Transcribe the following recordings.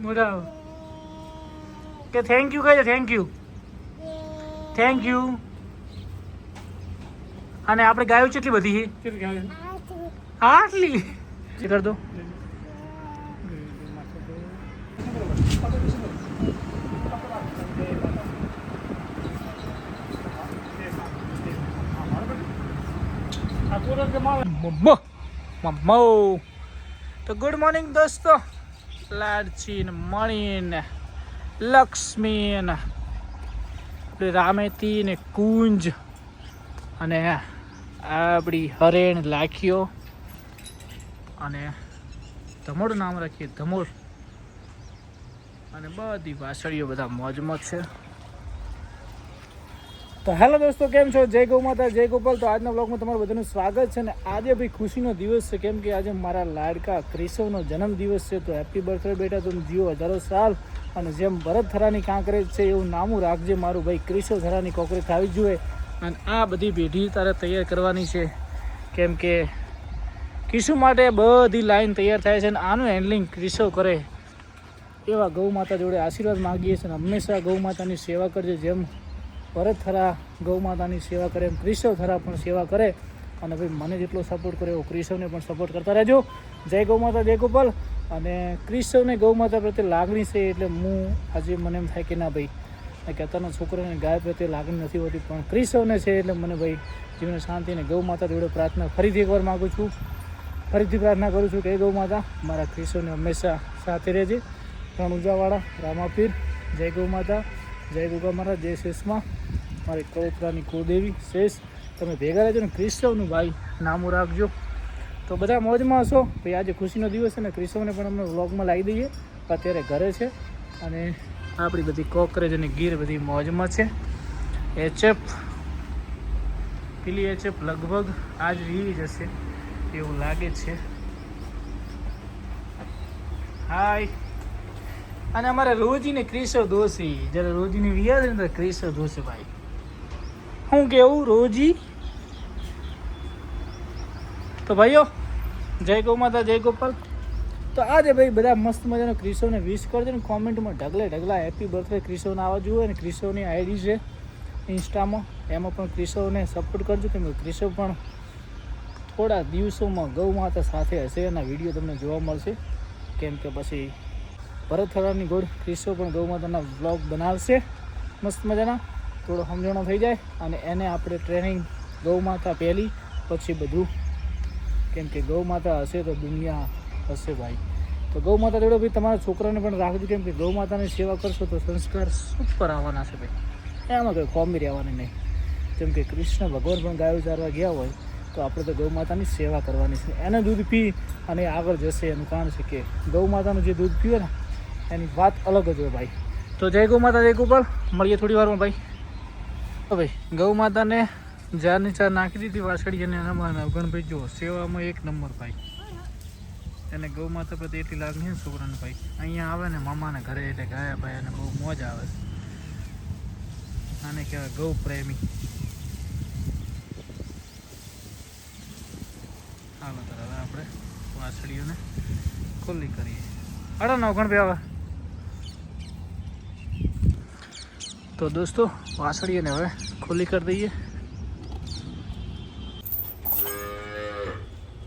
મોટા કે thank you કહે થેન્ક યુ થેન્ક યુ. અને આપણે ગાયો કેટલી બધી છે? આટલી કર દો. તો ગુડ મોર્નિંગ દોસ્તો. લાડચી ને મણી ને લક્ષ્મી ને આપણી રામેતી ને કુંજ અને આપણી હરેણ લાખીઓ અને ધમોડ નામ રાખીએ ધમોડ અને બધી વાસળીઓ બધા મોજમાં છે. તો હેલો દોસ્તો, કેમ છો? જય ગૌ માતા, જય ગોપાલ. તો આજના બ્લોગમાં તમારું બધાનું સ્વાગત છે. ને આજે ભાઈ ખુશીનો દિવસ છે, કેમ કે આજે મારા લાડકા ક્રિશવનો જન્મદિવસ છે. તો હેપી બર્થડે બેટા, તમે જીવો હજારો સાલ અને જેમ ભરત થરાની કાંકરેજ છે એવું નામું રાખજે મારું ભાઈ. ક્રિશવ થરાની કોકરેજ આવી જોઈએ. અને આ બધી પેઢી તારે તૈયાર કરવાની છે, કેમ કે કિશુ માટે બધી લાઈન તૈયાર થાય છે. અને આનું હેન્ડલિંગ ક્રિશવ કરે એવા ગૌ માતા જોડે આશીર્વાદ માગીએ છીએ. અને હંમેશા ગૌ માતાની સેવા કરજે. જેમ ભરત થરા ગૌ માતાની સેવા કરે એમ ક્રિશવ થરા પણ સેવા કરે. અને ભાઈ મને જેટલો સપોર્ટ કરે એવો ક્રિશવને પણ સપોર્ટ કરતા રહેજો. જય ગૌ માતા, જય ગોપાલ. અને ક્રિશવને ગૌ માતા પ્રત્યે લાગણી છે એટલે હું આજે મને એમ થાય કે ના ભાઈ, કે અત્યારના છોકરાને ગાય પ્રત્યે લાગણી નથી હોતી, પણ ક્રિશવને છે એટલે મને ભાઈ જીવને શાંતિ અને ગૌ માતા જોડે પ્રાર્થના ફરીથી એકવાર માગું છું. ફરીથી પ્રાર્થના કરું છું કે ગૌ માતા મારા ક્રિશવને હંમેશા સાથે રહેજે. રણુજાવાળા રામાપીર, જય ગૌ માતા, જય ગોગા મહારાજ, જય શેષમાં મારી કળોતરાની કુળદેવી શેષ. તમે ભેગા રહેજો ને ક્રિશવનું ભાઈ નામું રાખજો. તો બધા મોજમાં હશો ભાઈ. આજે ખુશીનો દિવસ છે ને ક્રિશવને પણ અમે વ્લોગમાં લાવી દઈએ. અત્યારે ઘરે છે અને આપણી બધી કોકરેજ અને ગીર બધી મોજમાં છે. એચએફ પેલી એચએફ લગભગ આજ વીવી જશે એવું લાગે છે. હાય. અને અમારે રોજીને ક્રિશવ દોશી, જ્યારે રોજીની વિયા છે ને તો ક્રિશવ દોશે ભાઈ. શું કેવું રોજી? તો ભાઈઓ જય ગૌ માતા, જય ગોપાલ. તો આજે ભાઈ બધા મસ્ત મજાનો ક્રિશવને વિશ કરજો ને કોમેન્ટમાં ઢગલા હેપી બર્થડે ક્રિશવને આવવા જોઈએ. અને ક્રિશવની આઈડી છે ઇન્સ્ટામાં, એમાં પણ ક્રિશવને સપોર્ટ કરજો. કેમ કે ક્રિશવ પણ થોડા દિવસોમાં ગૌ માતા સાથે હશે. એના વિડીયો તમને જોવા મળશે. કેમ કે પછી ભરત થરાની ગોળ ક્રિશવ પણ ગૌ માતાના વ્લોગ બનાવશે મસ્ત મજાના. થોડો સમજણો થઈ જાય અને એને આપણે ટ્રેનિંગ ગૌ માતા પહેલી પછી બધું, કેમ કે ગૌ માતા હશે તો દુનિયા હશે ભાઈ. તો ગૌ માતા જોડે ભાઈ તમારા છોકરાને પણ રાખજો. કેમ કે ગૌ માતાની સેવા કરશો તો સંસ્કાર સુપર આવવાના છે ભાઈ. એમાં કંઈ કોમી રહેવાની નહીં. જેમ કે કૃષ્ણ ભગવાન પણ ગાયો ચારવા ગયા હોય તો આપણે તો ગૌ માતાની સેવા કરવાની છે. એને દૂધ પી અને આગળ જશે. એનું કારણ છે કે ગૌ માતાનું જે દૂધ પીવે ને એની વાત અલગ જ હોય ભાઈ. તો જય ગૌ માતા, જય ગોપાલ. મળીએ થોડી વારમાં ભાઈ. તો ભાઈ ગૌ માતાને ચારની ચાર નાખી દીધી વાસળી અને એનામાં અવગણભાઈ જો સેવામાં એક નંબર ભાઈ. એને ગૌ માતા પ્રત્યે એટલી લાગણી છે છોકરાને ભાઈ. અહીંયા આવે ને મામાને ઘરે એટલે ગાયા ભાઈ અને બહુ મોજ આવે છે. આને કહેવાય ગૌ પ્રેમી. હાલો તો હવે આપણે વાસળીઓને ખુલ્લી કરીએ. અડો નવગણભાઈ આવે. તો દોસ્તો વાસળીઓને હવે ખુલ્લી કરી દઈએ.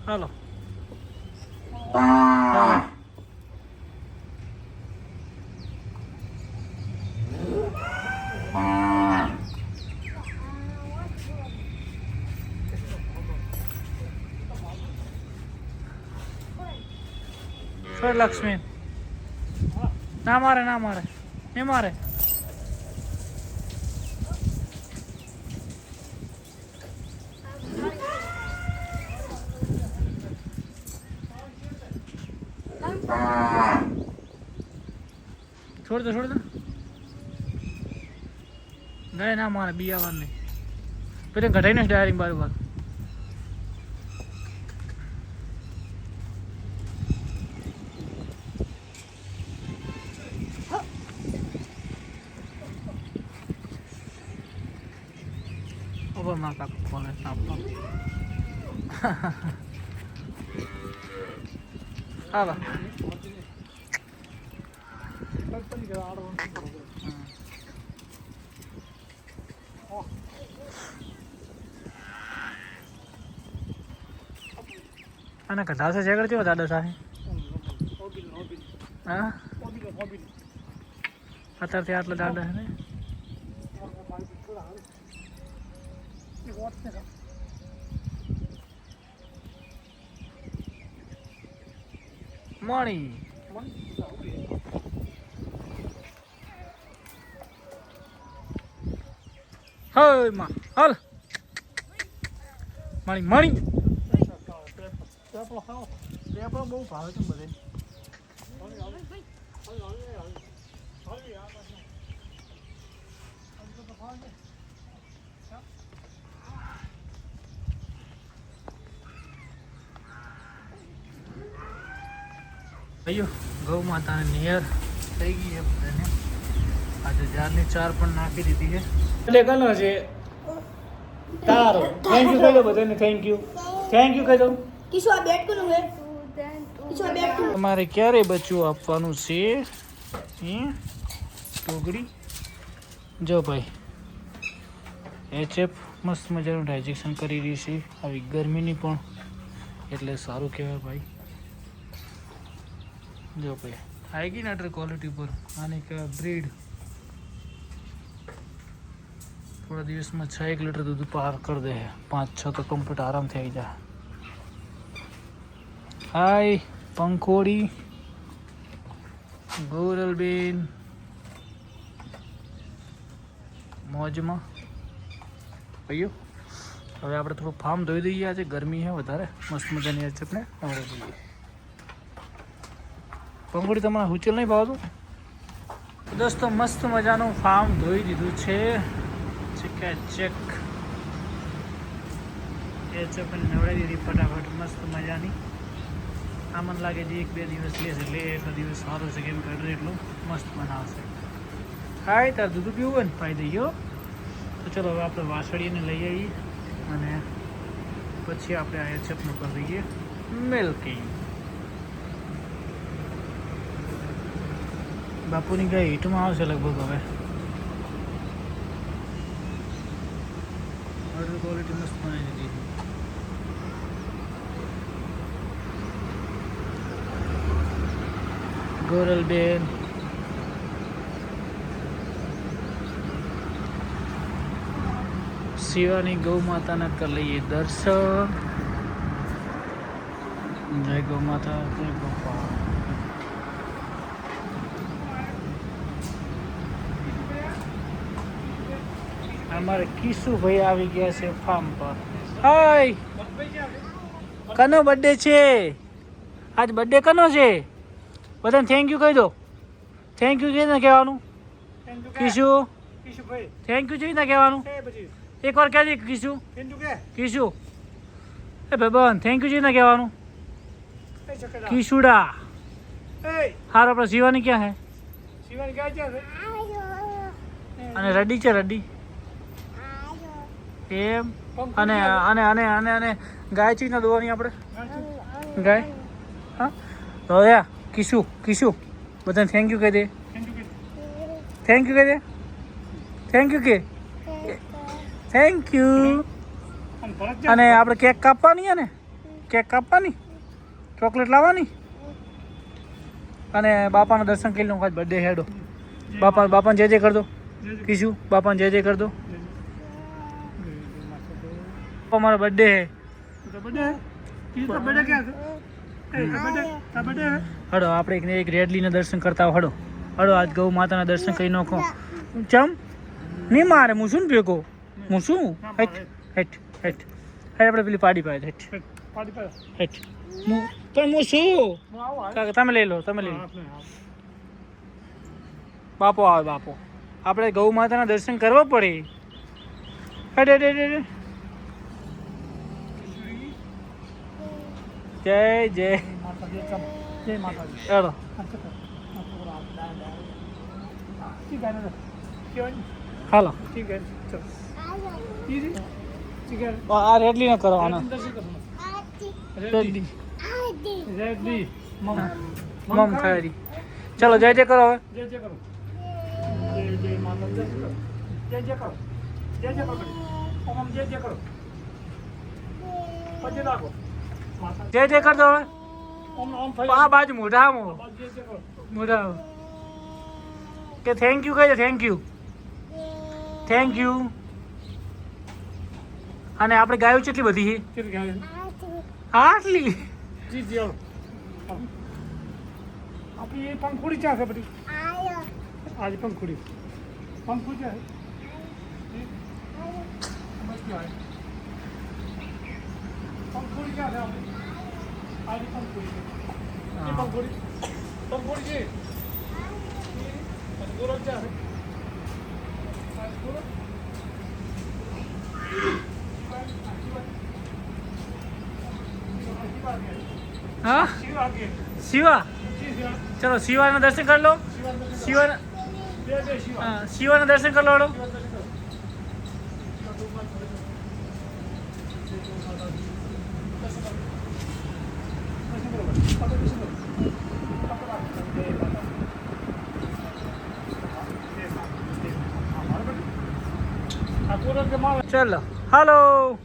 હાલો છોડ લક્ષ્મી. ના મારે ના મારે નહીં મારે. છોડ દો ગયે ના મારે બિયાવાર નહીં. પછી ઘટાઈને ડાયરિંગ બાર over ના કાક કોને આપતો. હાલો અને કઢા છે જગડ કેવો દાદા સાહેબ હા અત્યારથી આટલા દાદા છે ને મણી હય માં હાલ મણી મણી બહુ ભાવે છે બધે ભાઈઓ ગૌ માતાને નિયર થઈ ગઈ છે બધાને આજે જારની ચાર પણ નાખી દીધી છે એટલે કનો છે તારો થેન્ક યુ કહી દો બધાને થેન્ક યુ કહી દો કિશો આ બેટ કોનું હે કિશો આ બેટ કોનું તમારે ક્યારે બચ્ચું આપવાનું છે ટોગડી જો ભાઈ એચએફ મસ્ત મજાનું ડાયજેશન કરી રહી છે આવી ગરમીની પણ એટલે સારું કહેવાય ભાઈ જો ભાઈ આવી ગઈ ને અટર ક્વોલિટી પર આની કહેવાય બ્રીડ થોડા દિવસમાં 6-1 લીટર દૂધ પાર કરી દે 5-6 તો કમ્પ્લીટ આરામથી આવી જાય હાય પંખોડી ગોરલબેન મોજમાં ભાઈઓ હવે આપણે થોડું ફાર્મ ધોઈ દઈએ આજે ગરમી છે વધારે મસ્ત મજાની આજે આપણે નવડે દઈએ પંખોડી તમારે હુચલ નહીં ભાવતું દોસ્તો મસ્ત મજાનું ફાર્મ ધોઈ દીધું છે ચેક એ છે પણ નવડાવી દીધી ફટાફટ મસ્ત મજાની આ મને લાગે છે 1-2 દિવસ લેશે એટલે એટલો દિવસ સારો છે કેમ કે એટલું મસ્ત બનાવશે હાય તાર દૂધ પીવું હોય ને પાઈ દઈએ તો ચલો હવે આપણે વાસળીને લઈ આવીએ અને પછી આપણે આ એચએફનું કરી દઈએ મિલ્કિંગ બાપુની ગાય હીટમાં આવશે લગભગ હવે ક્વોલિટી મસ્ત બનાવી દીધી ગોરલબેન શિવાની ગૌ માતાના કરી લઈએ દર્શન જય ગૌ માતા જય ગોપાલ અમારે કિશુભાઈ આવી ગયા છે ફાર્મ પર હાય કનો બર્થડે છે આજ બર્થડે કનો છે બધાને થેન્ક યુ કહી દો થેન્ક યુ કહીને કહેવાનું કિશુ થેન્ક યુ કહીને કહેવાનું એકવાર કહેજે કિશુ કિશુ એ ભાઈ થેન્ક યુ કહીને કહેવાનું કિશુડા હાર આપણે શિવાની ક્યાં હે અને રડી છે રડી એમ અને અને અને અને અને ગાય ચીજ ના દોવાની આપણે ગાય હા તો યા કિશુ કિશુ બધાને થેન્ક યુ કહી દે થેન્ક યુ કહી દે થેન્ક યુ કે થેન્ક યુ અને આપણે કેક કાપવાની છે ને કેક કાપવાની ચોકલેટ લાવવાની અને બાપાના દર્શન કરી લઉં બર્થડે હેડો બાપાને જય જય કર દો કિશુ બાપાને જય જય કર દો અમારો બર્થડે હે હડો આપણે એક રેડલીના દર્શન કરતા હડો હડો આજ ગૌ માતાના દર્શન કરી નાખો ચમ નહીં મારે હું શું ભેગો હું શું હેઠ હેઠ હેઠ હેઠ આપણે પેલી પાડી પાડે હેઠ હેઠ પણ હું શું તમે લઈ લો તમે લઈ લો બાપો આવે બાપો આપણે ગૌ માતાના દર્શન કરવા પડે હેઠ હેઠ હેઠ જય જય જય માતાજી ચલો હાલો આ રેડલી ન કરવાના રેડલી મમ ખારી ચલો જય જય કરો હવે જય જય કરો જય જય માતા જય કરો જય જય કરો જય જય કરો ઓમ જય જય કરો પછી રાખો જય જય કર દો હવે ઓમ ઓમ આ બાજુ મોઢામાં જય જય કરો મોઢા કે થેન્ક યુ કહે થેન્ક યુ થેન્ક યુ અને આપણે ગાયો કેટલી બધી છે આટલી જી જી આપણી એ પંખુડી ક્યાં છે બધી आज पंखुड़ी पंखुड़ी है पंखुड़ी क्या है आज पंखुड़ी ये पंखुड़ी पंखुड़ी जी गोरख क्या है हाँ शिवा चलो शिवा ना दर्शन कर लो शिवा શિવાના દર્શન કરી લો ચલો હાલો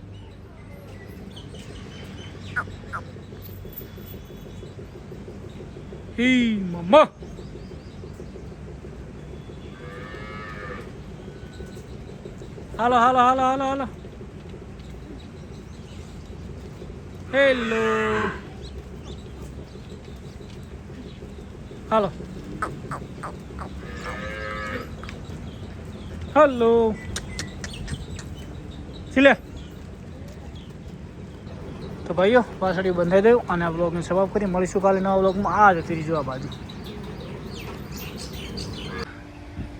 હી મમ્મા હાલો હાલો હાલો હાલો હાલો હેલો હાલો હાલો સિલે તો ભાઈઓ પાછળ બંધાઈ દઉં અને આ બ્લોગને સમાપ્ત કરી મળીશું કાલે નવા બ્લોગમાં આ જ ત્રીજો આ બાજુ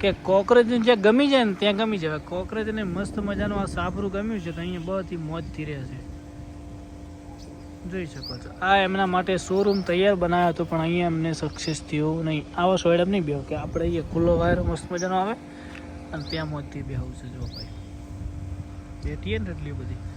કે કોકરેજને જ્યાં ગમી જાય ને ત્યાં ગમી જાય કોકરેજને મસ્ત મજાનું આ સાપરું ગમ્યું છે તો અહીંયા બધી મોજથી રહે છે જોઈ શકો છો આ એમના માટે શોરૂમ તૈયાર બનાવ્યો હતો પણ અહીંયા એમને સક્સેસ થયું નહીં આવા સોયડમ નહીં બેહો કે આપણે અહીંયા ખુલ્લો વાયરો મસ્ત મજાનો આવે અને ત્યાં મોજથી બેહવું છે જો ભાઈ બેઠીએ ને એટલી બધી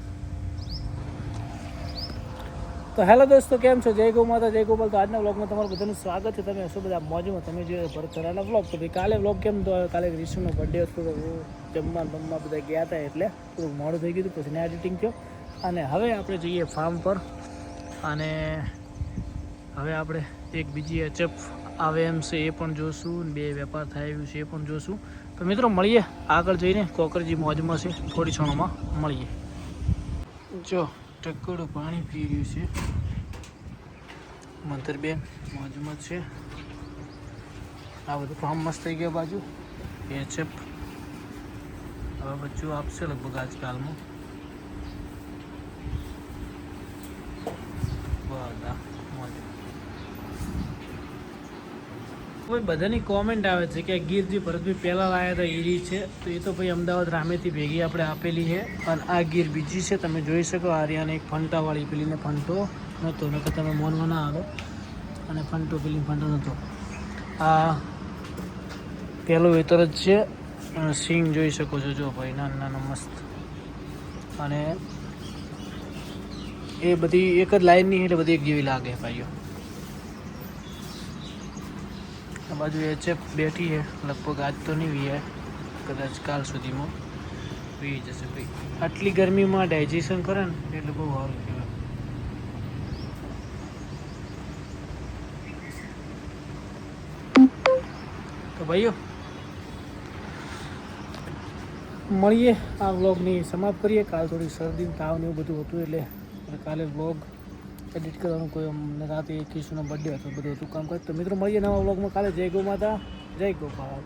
તો હેલો દોસ્તો કેમ છો જય ગૌ માતા જય ગોપાલ તો આજના વ્લોગમાં તમારું બધાનું સ્વાગત છે તમે હશો બધા મોજમાં તમે જોઈએ ભરત કરાયેલા વ્લોગ તો ભાઈ કાલે વ્લોગ કેમ તો કાલે રિશુનો બર્થડે હતો તો જમવા બધા ગયા હતા એટલે થોડુંક મોડું થઈ ગયું પછી એડિટિંગ થયો અને હવે આપણે જઈએ ફાર્મ પર અને હવે આપણે એક બીજી એચએફ આવે એમ છે એ પણ જોશું બે વેપાર થાય એવું છે એ પણ જોશું તો મિત્રો મળીએ આગળ જઈને કોકરજી મોજમાં છે થોડી ક્ષણોમાં મળીએ જો ટકડું પાણી પી રહ્યું છે મંતરબેન મોજમાં છે આ બધું ફાર્મ મસ્ત થઈ ગયો બાજુ એ છે હવે બચ્ચું આપશે લગભગ આજકાલમાં બધા કોઈ બધાની કોમેન્ટ આવે છે કે ગીરજી ભરતભાઈ પહેલાં લાવ્યા હતા ઈરી છે તો એ તો ભાઈ અમદાવાદ રામેથી ભેગી આપણે આપેલી છે અને આ ગીર બીજી છે તમે જોઈ શકો આર્યાને એક ફંટાવાળી પેલીને ફંટો નહોતો નકર તમે મોનમાં ના આવે અને ફંટો પેલી ફંટો નહોતો આ પહેલું વેતર જ છે સિંગ જોઈ શકો છો જો ભાઈ નાના નાના મસ્ત અને એ બધી એક જ લાઈનની એટલે બધી એક જેવી લાગે ભાઈઓ આ બાજુ એચએફ બેઠી છે લગભગ આજ તો નહીં વી કદાચ કાલ સુધીમાં વી જશે ભાઈ આટલી ગરમીમાં ડાયજેશન કરે ને એટલે બહુ સારું કહેવાય તો ભાઈઓ મળીએ આ વ્લોગની સમાપ્ત કરીએ કાલ થોડી શરદી તાવ ને એવું બધું હતું એટલે કાલે વ્લોગ એડિટ કરવાનું કોઈ અમને રાતે કિશુનો બર્થડે હતો બધું હતું કામ કરે તો મિત્રો મળીએ નવા વ્લોગમાં કાલે જય ગૌ માતા જય ગોપાલ